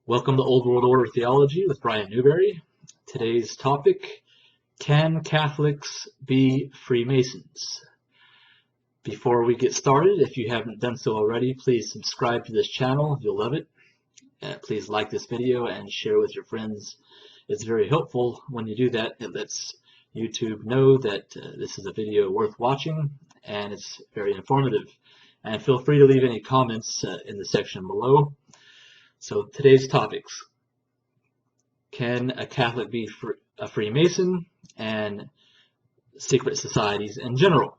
Welcome to Old World Order Theology with Brian Newberry. Today's topic, can Catholics be Freemasons? Before we get started, if you haven't done so already, please subscribe to this channel. You'll love it. Please like this video and share with your friends. It's very helpful when you do that. It lets YouTube know that this is a video worth watching, and it's very informative. And feel free to leave any comments in the section below. So today's topics: can a Catholic be a Freemason, and secret societies in general?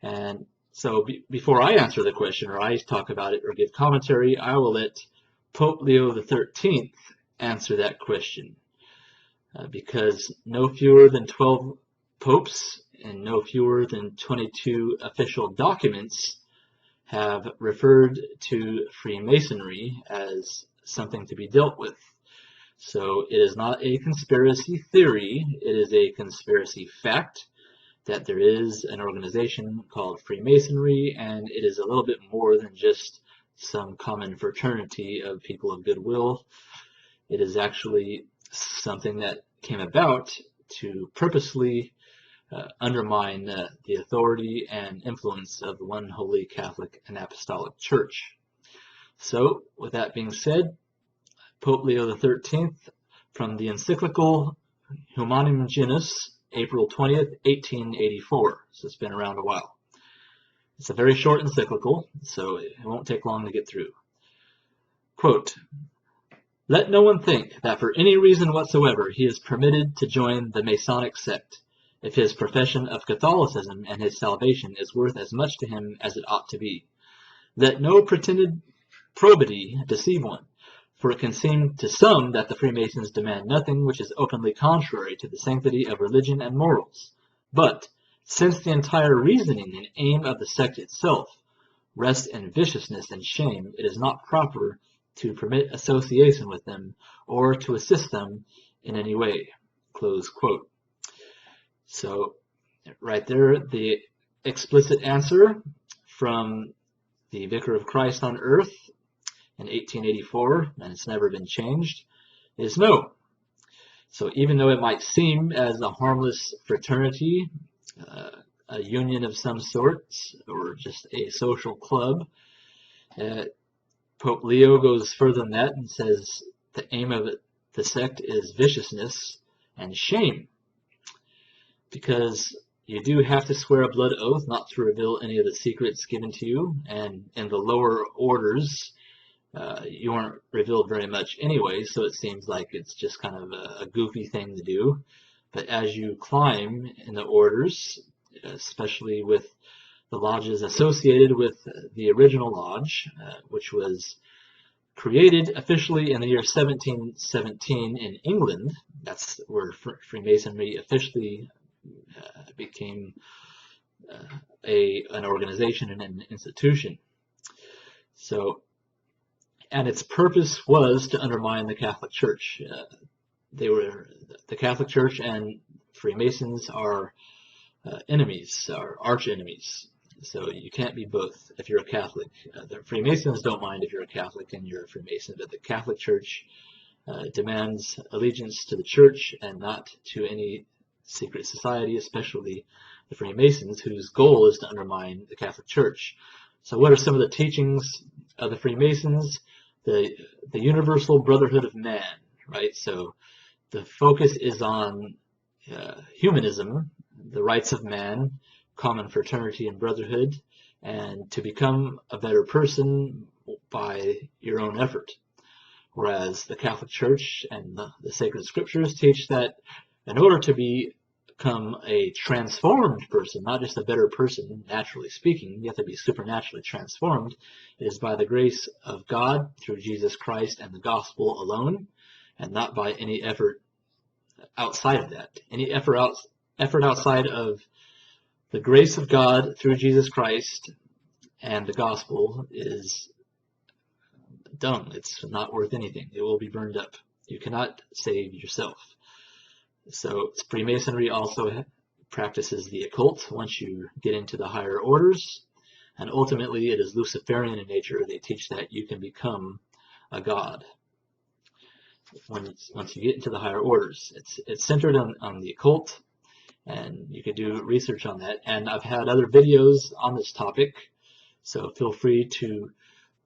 And so before I answer the question, or I talk about it or give commentary, I will let Pope Leo XIII answer that question, because no fewer than 12 popes and no fewer than 22 official documents have referred to Freemasonry as something to be dealt with. So it is not a conspiracy theory, it is a conspiracy fact that there is an organization called Freemasonry, and it is a little bit more than just some common fraternity of people of goodwill. It is actually something that came about to purposely undermine the authority and influence of the one holy Catholic and Apostolic Church. So, with that being said, Pope Leo XIII, from the encyclical Humanum Genus, April 20th, 1884. So it's been around a while. It's a very short encyclical, so it won't take long to get through. Quote, "Let no one think that for any reason whatsoever he is permitted to join the Masonic sect, if his profession of Catholicism and his salvation is worth as much to him as it ought to be. Let no pretended probity deceive one, for it can seem to some that the Freemasons demand nothing which is openly contrary to the sanctity of religion and morals. But, since the entire reasoning and aim of the sect itself rest in viciousness and shame, it is not proper to permit association with them or to assist them in any way." Close quote. So, right there, the explicit answer from the Vicar of Christ on Earth in 1884, and it's never been changed, is no. So even though it might seem as a harmless fraternity, a union of some sort, or just a social club, Pope Leo goes further than that and says the aim of the sect is viciousness and shame. Because you do have to swear a blood oath not to reveal any of the secrets given to you, and in the lower orders, you aren't revealed very much anyway, so it seems like it's just kind of a goofy thing to do. But as you climb in the orders, especially with the lodges associated with the original lodge, which was created officially in the year 1717 in England, that's where Freemasonry officially became an organization and an institution. So, and its purpose was to undermine the Catholic Church. The Catholic Church and Freemasons are enemies, are arch enemies. So you can't be both if you're a Catholic. The Freemasons don't mind if you're a Catholic and you're a Freemason, but the Catholic Church demands allegiance to the Church and not to any secret society, especially the Freemasons, whose goal is to undermine the Catholic Church. So what are some of the teachings of the Freemasons? The universal brotherhood of man, right? So the focus is on humanism, the rights of man, common fraternity and brotherhood, and to become a better person by your own effort. Whereas the Catholic Church and the sacred scriptures teach that in order to become a transformed person, not just a better person, naturally speaking, you have to be supernaturally transformed. It is by the grace of God through Jesus Christ and the gospel alone, and not by any effort outside of that. Any effort outside of the grace of God through Jesus Christ and the gospel is dumb. It's not worth anything. It will be burned up. You cannot save yourself. So Freemasonry also practices the occult once you get into the higher orders, and ultimately it is Luciferian in nature. They teach that you can become a god. once you get into the higher orders. It's centered on the occult, and you could do research on that. And I've had other videos on this topic, so feel free to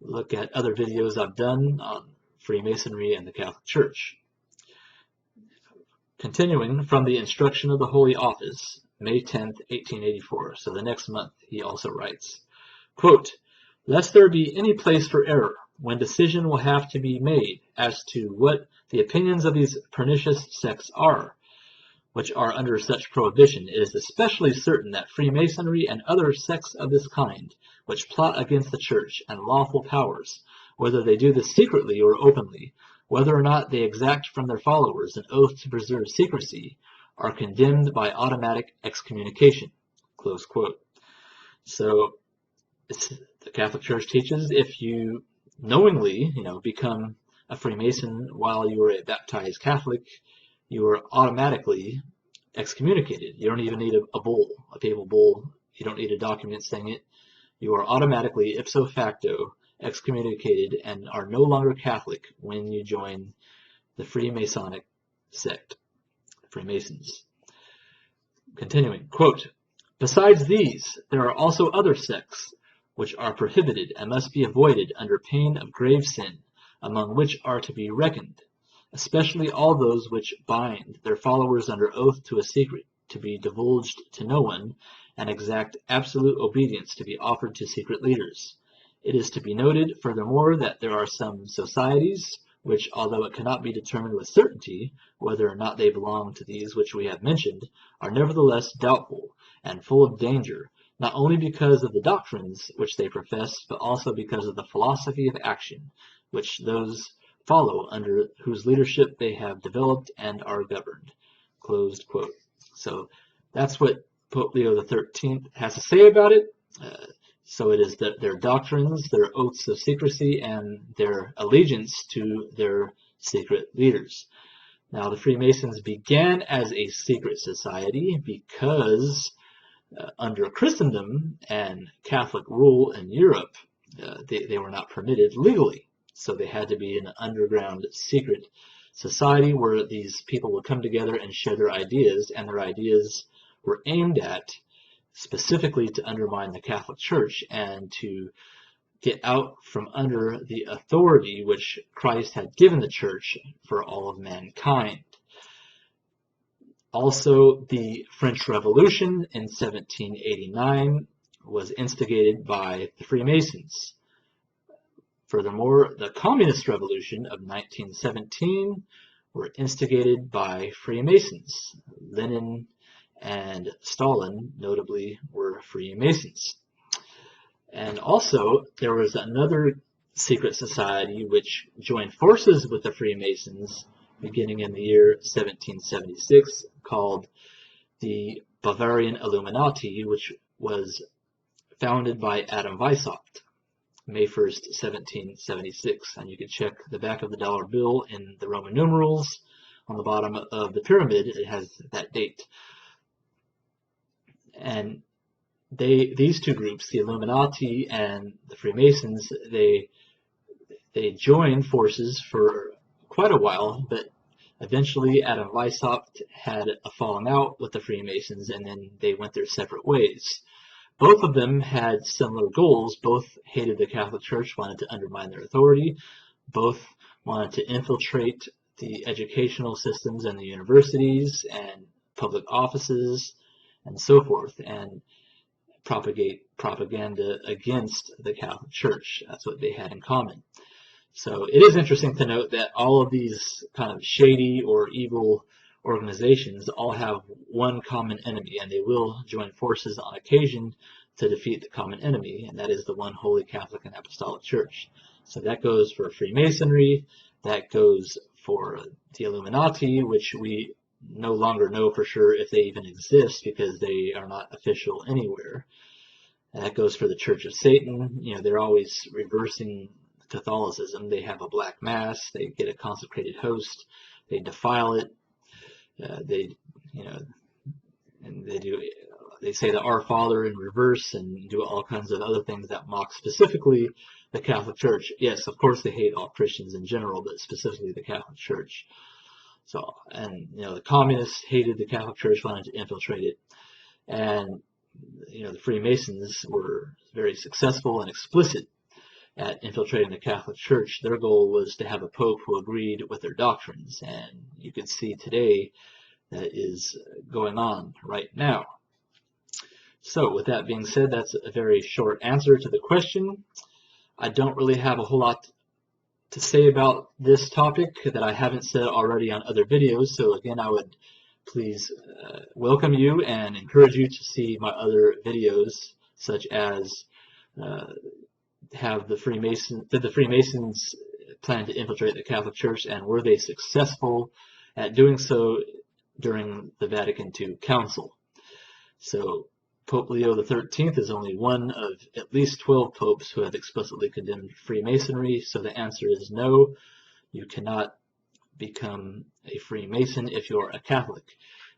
look at other videos I've done on Freemasonry and the Catholic Church. Continuing from the Instruction of the Holy Office, May 10th, 1884, so the next month, he also writes, quote, "Lest there be any place for error, when decision will have to be made as to what the opinions of these pernicious sects are, which are under such prohibition, it is especially certain that Freemasonry and other sects of this kind, which plot against the Church and lawful powers, whether they do this secretly or openly, whether or not they exact from their followers an oath to preserve secrecy, are condemned by automatic excommunication." Close quote. So the Catholic Church teaches if you knowingly, become a Freemason while you are a baptized Catholic, you are automatically excommunicated. You don't even need a bull, a papal bull. You don't need a document saying it. You are automatically, ipso facto, excommunicated and are no longer Catholic when you join the Freemasonic sect, Freemasons. Continuing, quote, "Besides these, there are also other sects which are prohibited and must be avoided under pain of grave sin, among which are to be reckoned, especially all those which bind their followers under oath to a secret to be divulged to no one, and exact absolute obedience to be offered to secret leaders. It is to be noted, furthermore, that there are some societies which, although it cannot be determined with certainty whether or not they belong to these which we have mentioned, are nevertheless doubtful and full of danger, not only because of the doctrines which they profess, but also because of the philosophy of action which those follow under whose leadership they have developed and are governed." Closed quote. So that's what Pope Leo XIII has to say about it. So it is that their doctrines, their oaths of secrecy, and their allegiance to their secret leaders. Now, the Freemasons began as a secret society because under Christendom and Catholic rule in Europe, they were not permitted legally. So they had to be an underground secret society where these people would come together and share their ideas, and their ideas were aimed at specifically to undermine the Catholic Church and to get out from under the authority which Christ had given the Church for all of mankind. Also, the French Revolution in 1789 was instigated by the Freemasons. Furthermore, the Communist Revolution of 1917 were instigated by Freemasons. Lenin and Stalin, notably, were Freemasons. And also, there was another secret society which joined forces with the Freemasons beginning in the year 1776, called the Bavarian Illuminati, which was founded by Adam Weishaupt, May 1st, 1776. And you can check the back of the dollar bill in the Roman numerals. On the bottom of the pyramid, it has that date. And these two groups, the Illuminati and the Freemasons, they joined forces for quite a while, but eventually Adam Weishaupt had a falling out with the Freemasons, and then they went their separate ways. Both of them had similar goals. Both hated the Catholic Church, wanted to undermine their authority. Both wanted to infiltrate the educational systems and the universities and public offices and so forth, and propagate propaganda against the Catholic Church. That's what they had in common. So it is interesting to note that all of these kind of shady or evil organizations all have one common enemy, and they will join forces on occasion to defeat the common enemy, and that is the one holy Catholic and Apostolic Church. So that goes for Freemasonry, that goes for the Illuminati, which we no longer know for sure if they even exist because they are not official anywhere. And that goes for the Church of Satan. They're always reversing Catholicism. They have a black mass, they get a consecrated host, they defile it, and they say the Our Father in reverse and do all kinds of other things that mock specifically the Catholic Church. Yes, of course they hate all Christians in general, but specifically the Catholic Church. So, and the communists hated the Catholic Church, wanted to infiltrate it, and the Freemasons were very successful and explicit at infiltrating the Catholic Church. Their goal was to have a pope who agreed with their doctrines, and you can see today that is going on right now. So with that being said, that's a very short answer to the question. I don't really have a whole lot to say about this topic that I haven't said already on other videos, so again, I would please welcome you and encourage you to see my other videos, such as did the Freemasons plan to infiltrate the Catholic Church, and were they successful at doing so during the Vatican II Council? So Pope Leo XIII is only one of at least 12 popes who have explicitly condemned Freemasonry, so the answer is no, you cannot become a Freemason if you're a Catholic.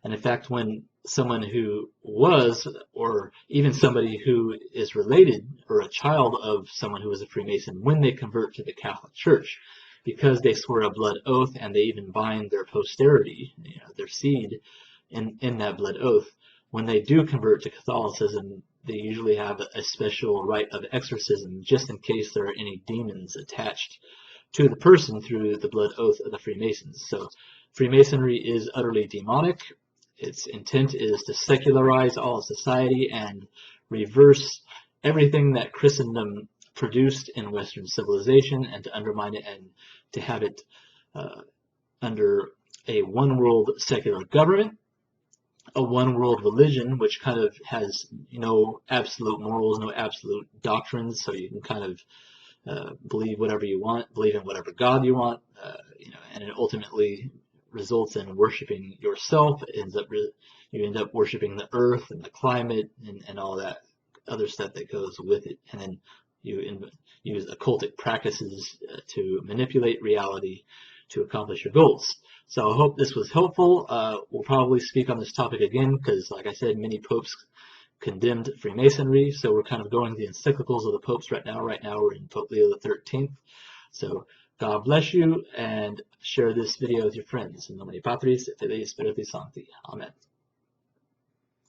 And in fact, when someone who was, or even somebody who is related or a child of someone who was a Freemason, when they convert to the Catholic Church, because they swear a blood oath and they even bind their posterity, their seed, in that blood oath, when they do convert to Catholicism, they usually have a special rite of exorcism just in case there are any demons attached to the person through the blood oath of the Freemasons. So Freemasonry is utterly demonic. Its intent is to secularize all society and reverse everything that Christendom produced in Western civilization, and to undermine it and to have it under a one-world secular government, a one-world religion, which kind of has no absolute morals, no absolute doctrines, so you can kind of believe whatever you want, believe in whatever God you want, and it ultimately results in worshiping yourself. You end up worshiping the earth and the climate and all that other stuff that goes with it, and then you use occultic practices to manipulate reality to accomplish your goals. So I hope this was helpful. We'll probably speak on this topic again because, like I said, many popes condemned Freemasonry, so we're kind of going the encyclicals of the popes right now. Right now we're in Pope Leo XIII. So God bless you, and share this video with your friends. In nomine Patris et Filii Spiritus Sancti. Amen.